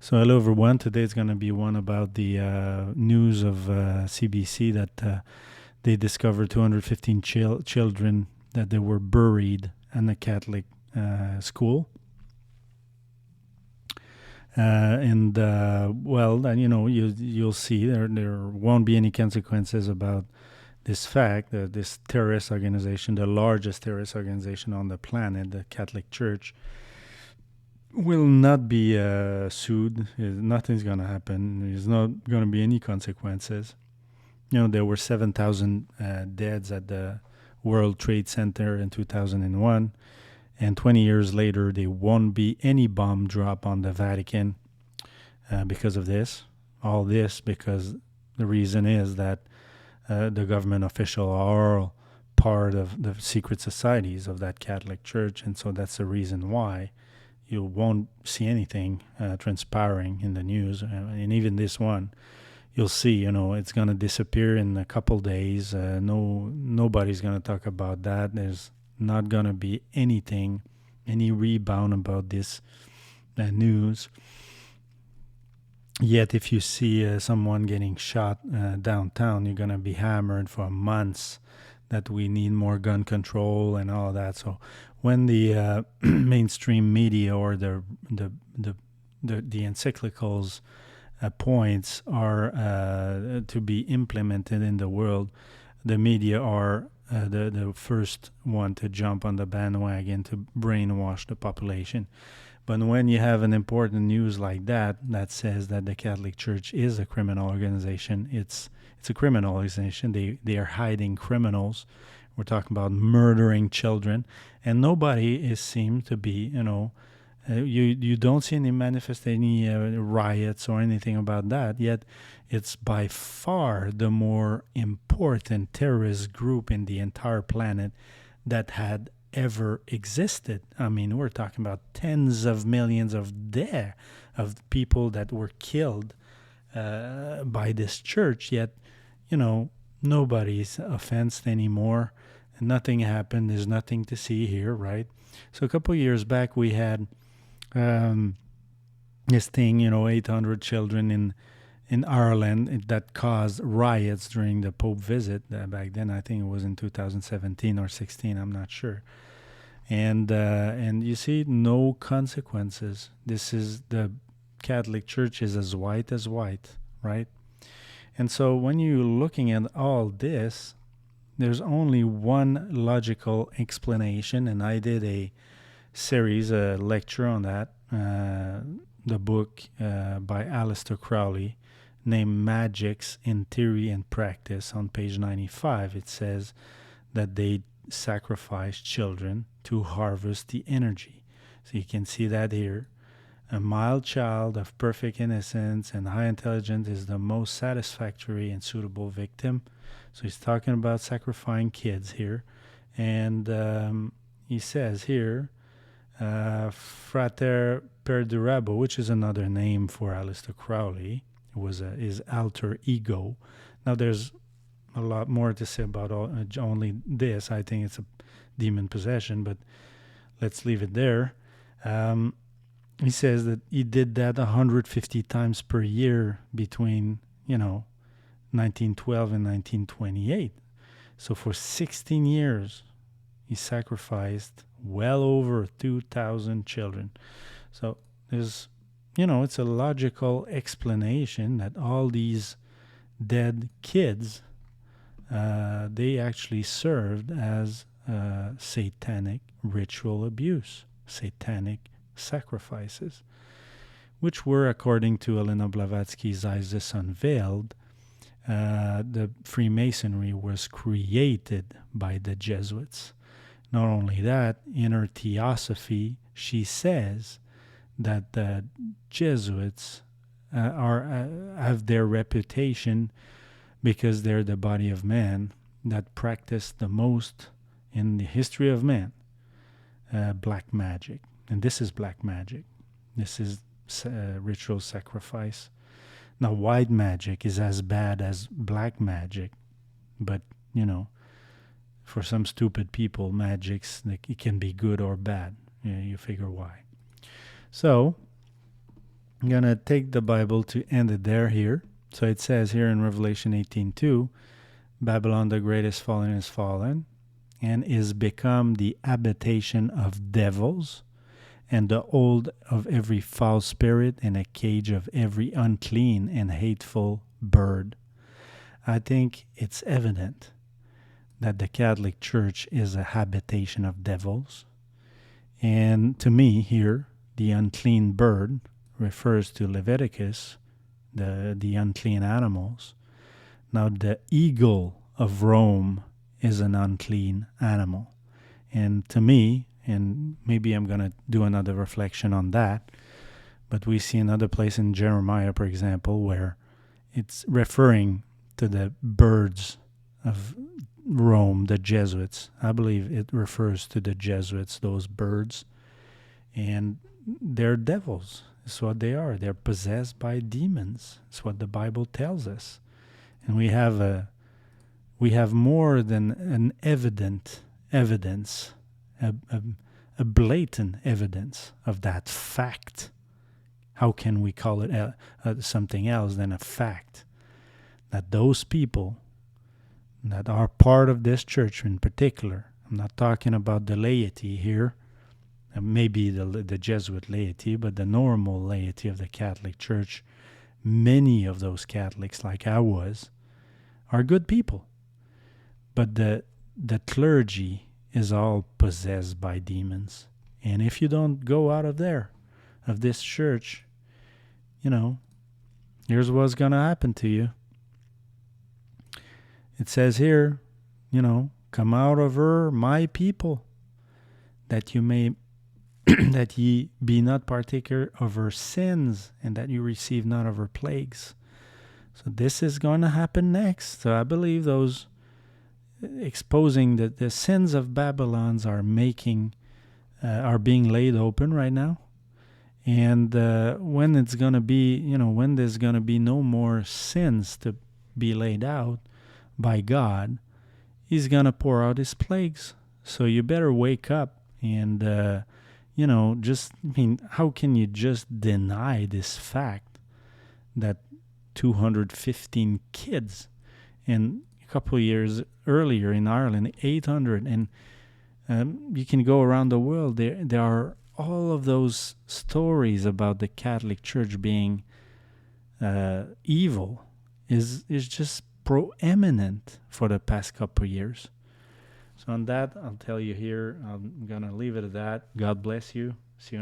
So hello everyone. Today is going to be one about the news of CBC that they discovered 215 children that they were buried in a Catholic school. And you'll see there won't be any consequences about this fact that this terrorist organization, the largest terrorist organization on the planet, the Catholic Church, will not be sued. Nothing's going to happen. There's not going to be any consequences. There were 7,000 deaths at the World Trade Center in 2001. And 20 years later, there won't be any bomb drop on the Vatican because of this. All this because the reason is that the government officials are part of the secret societies of that Catholic Church. And so that's the reason why you won't see anything transpiring in the news. And even this one, you'll see, it's going to disappear in a couple days. Nobody's going to talk about that. There's not going to be any rebound about this news. Yet if you see someone getting shot downtown, you're going to be hammered for months that we need more gun control and all that. So when the mainstream media or the encyclicals points are to be implemented in the world, the media are the first one to jump on the bandwagon to brainwash the population. But when you have an important news like that says that the Catholic Church is a criminal organization, it's a criminal organization. They are hiding criminals. We're talking about murdering children, and nobody seems to be, you don't see any riots or anything about that. Yet it's by far the more important terrorist group in the entire planet that had ever existed. I mean, we're talking about tens of millions of people that were killed by this church. Yet, nobody's offensed anymore. Nothing happened. There's nothing to see here, right? So a couple of years back, we had this thing, 800 children in Ireland that caused riots during the Pope visit back then. I think it was in 2017 or 16. I'm not sure. And you see, no consequences. This is the Catholic Church is as white, right? And so when you're looking at all this, there's only one logical explanation, and I did a series, a lecture on that, the book by Aleister Crowley named Magics in Theory and Practice. On page 95, it says that they sacrifice children to harvest the energy. So you can see that here. A mild child of perfect innocence and high intelligence is the most satisfactory and suitable victim. So he's talking about sacrificing kids here. And he says here, Frater Perdurabo, which is another name for Aleister Crowley, was his alter ego. Now there's a lot more to say about only this. I think it's a demon possession, but let's leave it there. He says that he did that 150 times per year between 1912 and 1928. So for 16 years, he sacrificed well over 2,000 children. So there's, it's a logical explanation that all these dead kids, they actually served as satanic ritual abuse, satanic sacrifices, which were, according to Elena Blavatsky's Isis Unveiled, the Freemasonry was created by the Jesuits. Not only that, in her Theosophy, she says that the Jesuits have their reputation because they're the body of man that practiced the most in the history of man, black magic. And this is black magic. This is ritual sacrifice. Now, white magic is as bad as black magic, but, for some stupid people, magics, it can be good or bad. You figure why. So I'm going to take the Bible to end it there here. So it says here in Revelation 18:2, Babylon the great is fallen, and is become the habitation of devils, and the hold of every foul spirit, and a cage of every unclean and hateful bird. I think it's evident that the Catholic Church is a habitation of devils. And to me, here, the unclean bird refers to Leviticus, the unclean animals. Now, the eagle of Rome is an unclean animal. And to me, and maybe I'm going to do another reflection on that, but we see another place in Jeremiah, for example, where it's referring to the birds of Rome, the Jesuits. I believe it refers to the Jesuits, those birds. And they're devils. It's what they are. They're possessed by demons. It's what the Bible tells us. And we have more than an evidence, a blatant evidence of that fact. How can we call it something else than a fact? That those people that are part of this church in particular, I'm not talking about the laity here, maybe the Jesuit laity, but the normal laity of the Catholic Church, many of those Catholics, like I was, are good people. But the clergy is all possessed by demons. And if you don't go out of this church, here's what's going to happen to you. It says here, come out of her, my people, that you may that ye be not partaker of her sins, and that you receive none of her plagues. So this is going to happen next. So I believe those exposing that the sins of Babylon's are being laid open right now. And when it's going to be, when there's going to be no more sins to be laid out by God, he's going to pour out his plagues. So you better wake up and, how can you just deny this fact that 215 kids, and a couple of years earlier in Ireland, 800, and you can go around the world. There are all of those stories about the Catholic Church being evil is just proeminent for the past couple of years. So on that, I'll tell you here, I'm going to leave it at that. God bless you. See you next